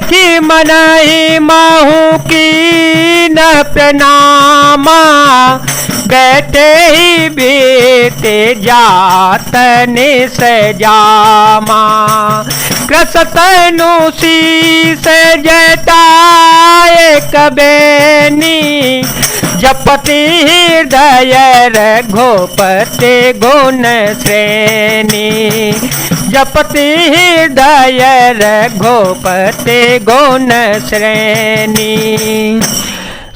देखी मन ही माहू की न प्रणामा, बैठे ही बीते जातन सजामा। कृष्ण शीस जटाए कबेनी, जपति हृदय रघुपति गुण श्रेणी, जपति हृदय रघुपति गुण श्रेणी।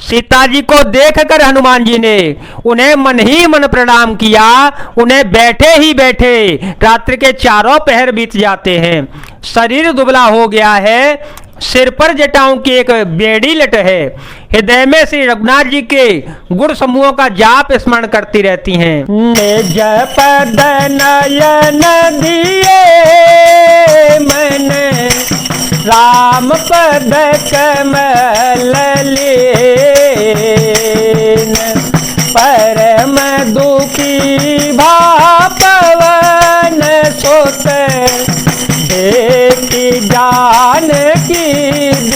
सीता जी को देखकर हनुमान जी ने उन्हें मन ही मन प्रणाम किया। उन्हें बैठे ही बैठे रात्रि के चारों पहर बीत जाते हैं। शरीर दुबला हो गया है, सिर पर जटाओं की एक बेड़ी लट है। हृदय में श्री रघुनाथ जी के गुण समूहों का जाप स्मरण करती रहती हैं। निज पद नयन दिए मन, राम पद कमल लीन, परम दुखी भा पवन सुत, देखी जानकी दीन।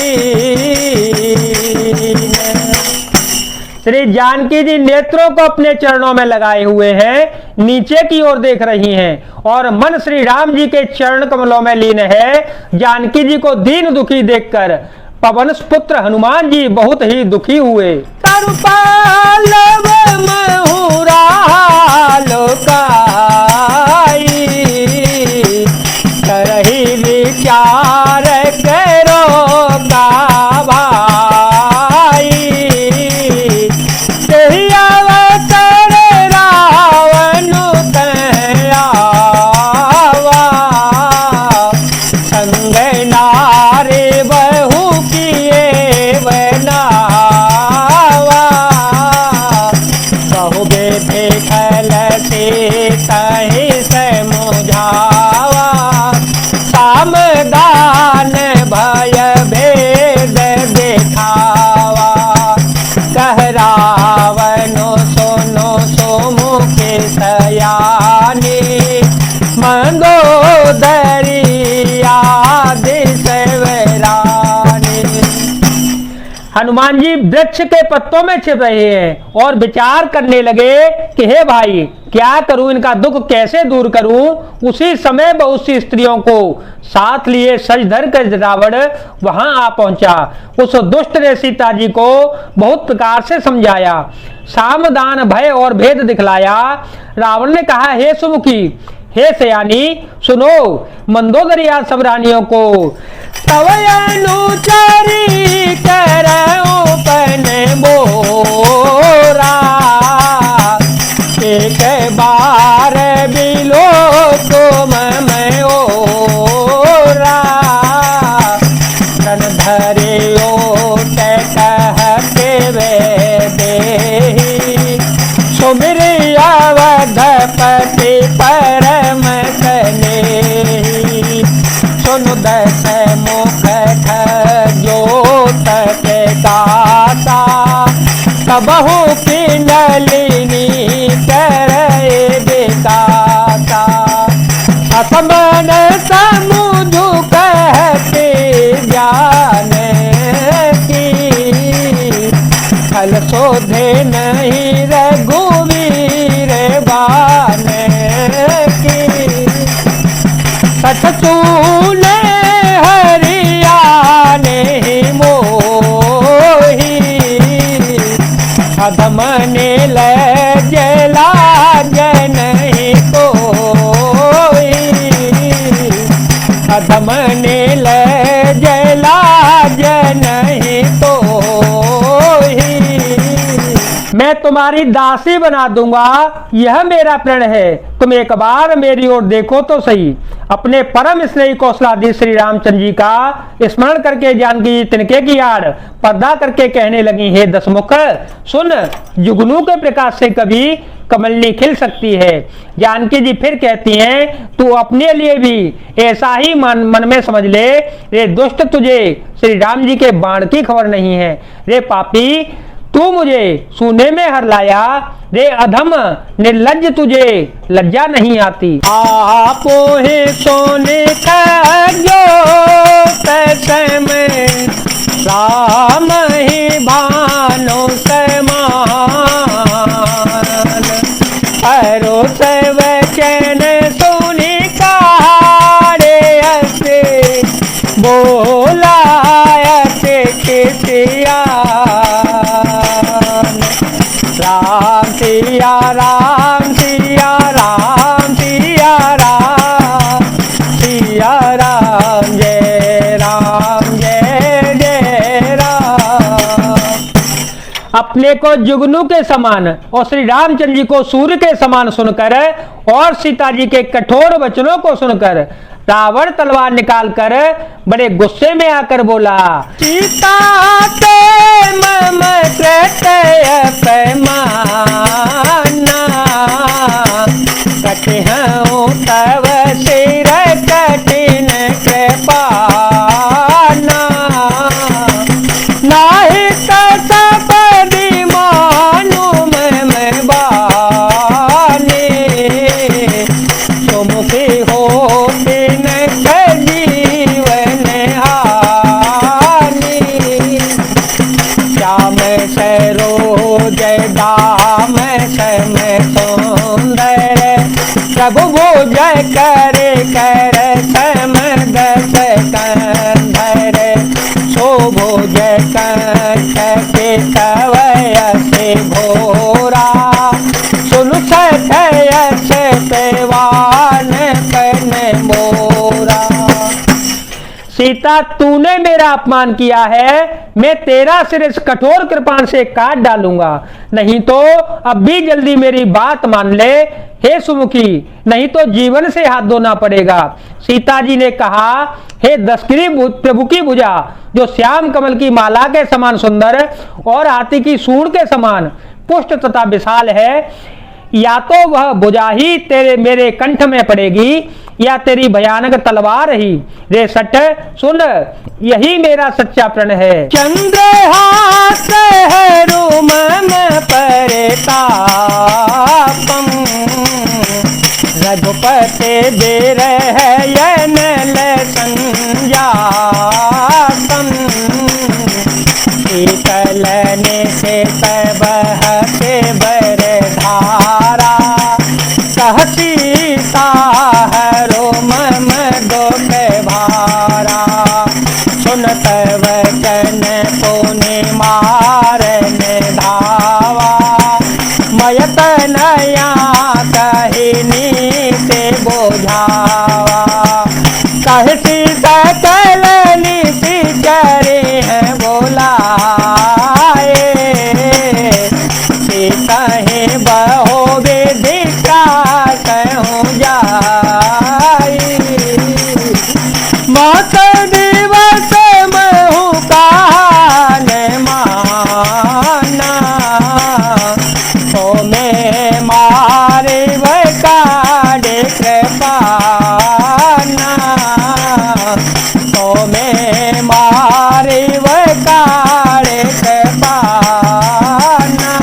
श्री जानकी जी नेत्रों को अपने चरणों में लगाए हुए हैं, नीचे की ओर देख रही हैं और मन श्री राम जी के चरण कमलों में लीन है। जानकी जी को दीन दुखी देखकर पवन पुत्र हनुमान जी बहुत ही दुखी हुए। करही विचार करो का भाई, तेहि अवसर रावण कयावा, संग नारी बहु किए बनावा, बहु बेटे खल से तहि समुझावा, सामदान भय भेद दिखावा, कह रावण सुनो सुमुखे सयानी, मंदोदरी आदि सवरानी। हनुमान जी वृक्ष के पत्तों में छिप रहे हैं और विचार करने लगे कि हे भाई, क्या करूं, इनका दुख कैसे दूर करूं। उसी समय बहुत सी स्त्रियों को साथ लिए सज धर कर रावण वहां आ पहुंचा। उस दुष्ट ने सीता जी को बहुत प्रकार से समझाया, सामदान भय और भेद दिखलाया। रावण ने कहा, हे सुमुखी, हे सयानी, सुनो मंदोदरिया सब रानियों को, तव अनुचरी करऊं पन मोरा, एक बार बिलो तुम में ओरा, तन धरे कहते वे देहि, सुमिर अवधपति परम स्नेही, सुनु दस मुख जोत के गाता, सबहु की नलिनी करे दिखाता, असमन समुझु कहते ज्ञान की, फल शोधे नहीं रघुवीर बान की, सच तूने हरियाने मोही, अधम ने लजला जन कोई, अधम ने लजला जन कोई, मैं तुम्हारी दासी बना दूंगा, यह मेरा प्रण है। तुम एक बार मेरी ओर देखो तो सही। अपने परम स्नेही कौशलाधि श्री रामचंद्र जी का स्मरण करके जानकी तिनके की आड़ पर्दा करके कहने लगी, हे दशमुख सुन, जुगनू के प्रकाश से कभी कमलनी खिल सकती है। जानकी जी फिर कहती हैं, तू अपने लिए भी ऐसा ही मन में समझ ले। रे दुष्ट, तुझे श्री राम जी के बाण की खबर नहीं है। रे पापी, तू मुझे सोने में हर लाया। रे अधम निर्लज्ज, तुझे लज्जा नहीं आती। आपो है सोने का जो तैसे में बोला चिठिया राम सिया राम सिया राम सिया राम सिया राम जय राम जय जय राम। अपने को जुगनू के समान और श्री रामचंद्र जी को सूर्य के समान सुनकर और सीता जी के कठोर वचनों को सुनकर रावण तलवार निकालकर बड़े गुस्से में आकर बोला, सीता ते मम कृतय पैमाना कटिहऊँ तव सिर कठिन कृपाना नाहि तपदि मानु मम बानी सुमुखी होती जीवन हानि श्याम सरोज दाम सम सुंदर प्रभु भुज कर कर सम दस कंधर शोभुज कंठ के कवयस घोरा सुनु सखयस पेवान पन मोरा। सीता तूने मेरा अपमान किया है, मैं तेरा सिर इस कठोर कृपाण से काट डालूंगा, नहीं तो अब भी जल्दी मेरी बात मान ले हे सुमुखी, नहीं तो जीवन से हाथ धोना पड़ेगा। सीता जी ने कहा, हे दशग्री प्रभु की भुजा जो श्याम कमल की माला के समान सुंदर और हाथी की सूंड के समान पुष्ट तथा विशाल है, या तो वह भुजा ही तेरे मेरे कंठ में पड़ेगी या तेरी भयानक तलवार ही। रे सट सुन, यही मेरा सच्चा प्रण है। चंद्रहास रुमम परतापम रघुपते बिरहयन संजातम शीतलन से बहते बरधारा कहती साहरो मम दुख भारा सुनत वचन पुनि मारन धावा मयत नया कहनी से बोझावा कहती सकल नीति करे हैं बोलाए कहे बहो विधिका कहूँ जाई मत दिवस महु कान माना तो मैं मारे वकाड़े कृपाना तो मैं मारे वकाड़े कृपाना।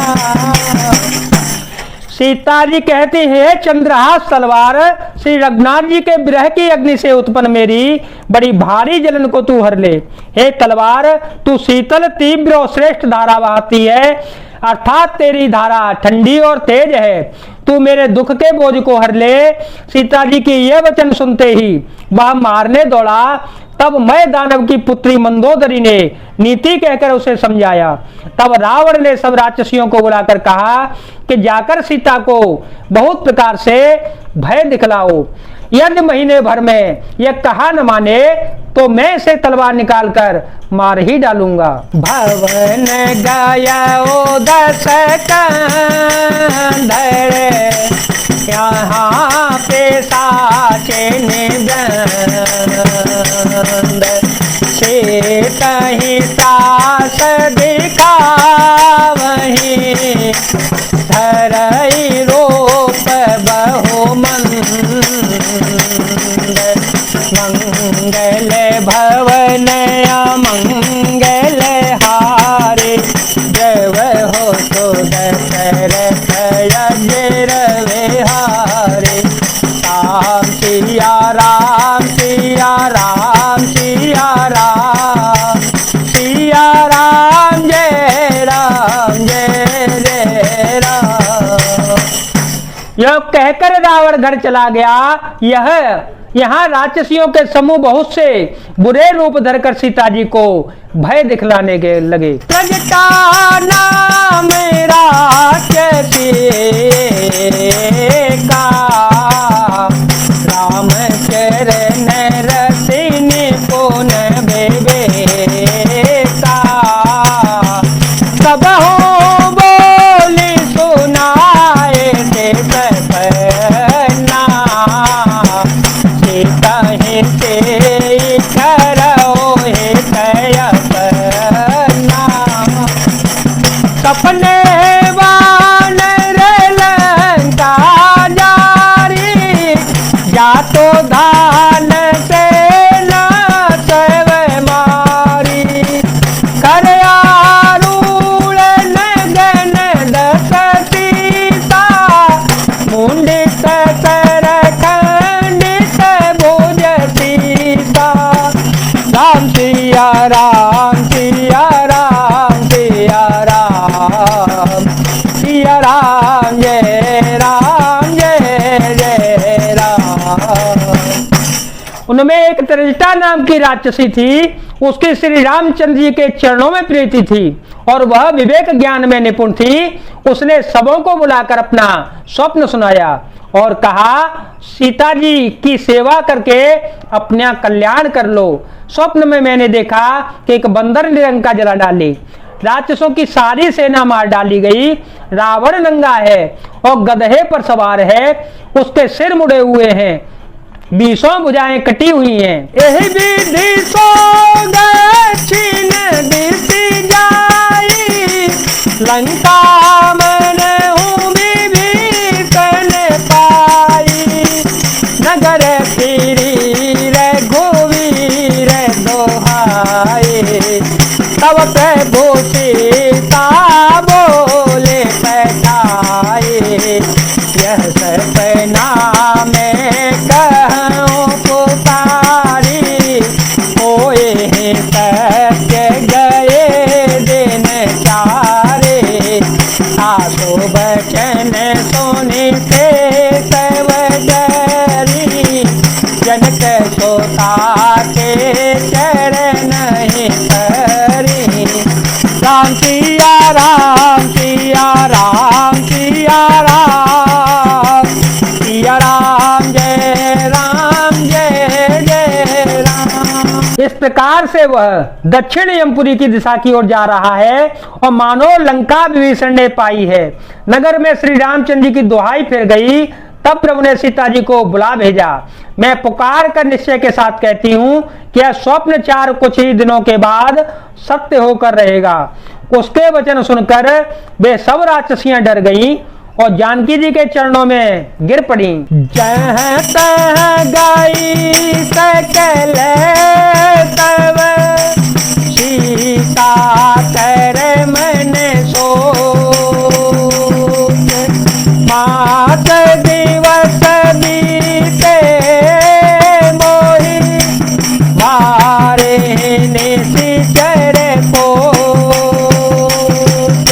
सीता जी कहती है, चंद्रहास तलवार श्री रघुनाथ जी के विरह की अग्नि से उत्पन्न मेरी बड़ी भारी जलन को तू हर ले। हे तलवार, तू शीतल तीव्र और श्रेष्ठ धारा बहाती है, अर्थात तेरी धारा ठंडी और तेज है। तू मेरे दुख के बोझ को हर ले। सीता जी की यह वचन सुनते ही वह मारने दौड़ा। तब मैं दानव की पुत्री मंदोदरी ने नीति कहकर उसे समझाया। तब रावण ने सब राक्षसियों को बुलाकर कहा कि जाकर सीता को बहुत प्रकार से भय दिखलाओ, यदि महीने भर में यह कहा न माने तो मैं इसे तलवार निकालकर मार ही डालूंगा। भवन गया दस कंधर यहाँ पे साचे निबंध से कहीं सास दिखा वहीं धरई रूप बहुमंद मंगल भवन अमंगल हारे जव हो तो दशरथ अजर विहारे। राम सिया राम सिया राम सिया राम सिया राम जय जय राम। यह कहकर रावण घर चला गया। यह यहाँ राक्षसियों के समूह बहुत से बुरे रूप धरकर सीता जी को भय दिखलाने के लगे। प्रगटा नाम राक्षसी का, राम चरण रसिनी पुन बेबेका, सब हो बोली सुनाए थे सपना, सीता ही से करो हे अपना, सपने वानर लंका जारी, जा तो धान से न सब मारी, कर आरूढ़ नगन दस सीता, मुंडित कर खंडित भुज सीता, राम सिया राम सिया राम सिया राम, सिया राम जय जय राम। उनमें एक त्रिजटा नाम की राक्षसी थी, उसकी श्री रामचंद्र जी के चरणों में प्रीति थी और वह विवेक ज्ञान में निपुण थी। उसने सबों को बुलाकर अपना स्वप्न सुनाया और कहा, सीता जी की सेवा करके अपना कल्याण कर लो। स्वप्न में मैंने देखा कि एक बंदर ने लंका जला डाली, राक्षसों की सारी सेना मार डाली गई, रावण नंगा है और गधे पर सवार है, उसके सिर मुड़े हुए हैं, 20 भुजाएं कटी हुई हैं। यही विधि सो दक्षिण दिशि जाई, लंका मन हूँ विभीषण पाई, नगर फिरी रघुवीर दोहाई, तब प्रभु सीता बोले बैठाए, यह सपना में कहूँ पुकारी, होए सत्य गए दिन चारे, आसो बचन सुनी थे सब डरी, जनक सोता के चरण ही परी, राम सिया राम सिया राम सिया राम, सिया राम जय जय राम। इस प्रकार से वह दक्षिण यमपुरी की दिशा की ओर जा रहा है और मानो लंका विभीषण ने पाई है। नगर में श्री रामचंद्र जी की दुहाई फिर गई, तब प्रभु ने सीता जी को बुला भेजा। मैं पुकार कर निश्चय के साथ कहती हूँ कि यह स्वप्न चार कुछ ही दिनों के बाद सत्य होकर रहेगा। उसके वचन सुनकर वे सब राक्षसियां डर गईं और जानकी जी के चरणों में गिर पड़ी। जहाँ तहाँ गाई सकल तब, सीता कर मन सोच, मात दिवस बीते मोहि, मारे निशिचर पोच,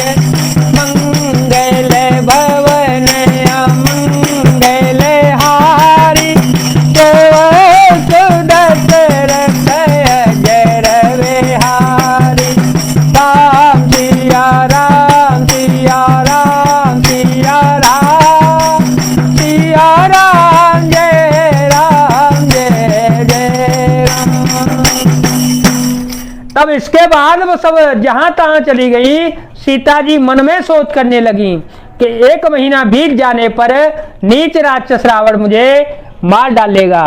मंगल भवन अमंगल हारी, सुदशरथ अजर विहारी, राम सिया राम सिया राम सिया राम, सिया राम जय जय राम। तब इसके बाद वो सब जहां तहां चली गई। सीता जी मन में सोच करने लगी कि 1 महीना बीत जाने पर नीच राक्षस रावण मुझे मार डालेगा।